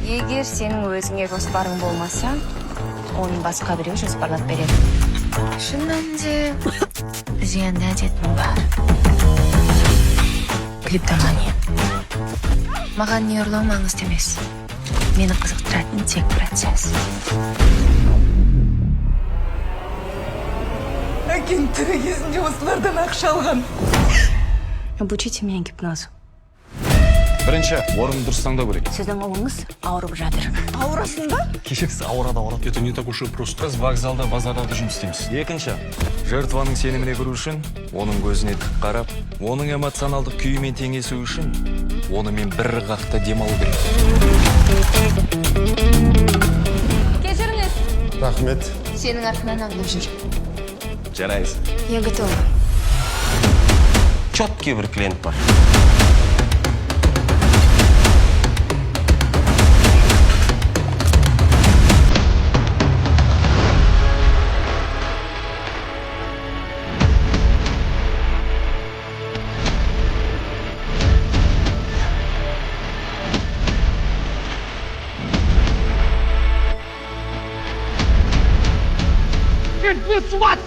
Егер сенің өзіңе жоспарың болмаса, оны басқа біреу жоспарлап береді. Шын мәнінде зиянды әдетім бар. Клиптомания. Маған не ұрлау маңызды емес. Мені қызықтыратын тек процесс. Әкең тірі кезінде осылардан ақша алған. Обучите меня гипнозу. Бірінші, орын дұрыс таңдау керек. Сіздің ұлыңыз ауырып жатыр. Ауырасың ба? Кешірсіз, ауырады. Это не так уж и просто. Біз вокзалда, базарда жұмыс істейміз. Екінші, жертваның сеніміне кіру үшін, оның көзіне тік қарап, оның эмоционалдық күйімен теңесу үшін, онымен бір қақта демалу керек. Кешіріңіз. Рахмет. Сенің артынан аңдып жүр. Жарайсың. Я готова. Четкий бір клиент бар. Сват!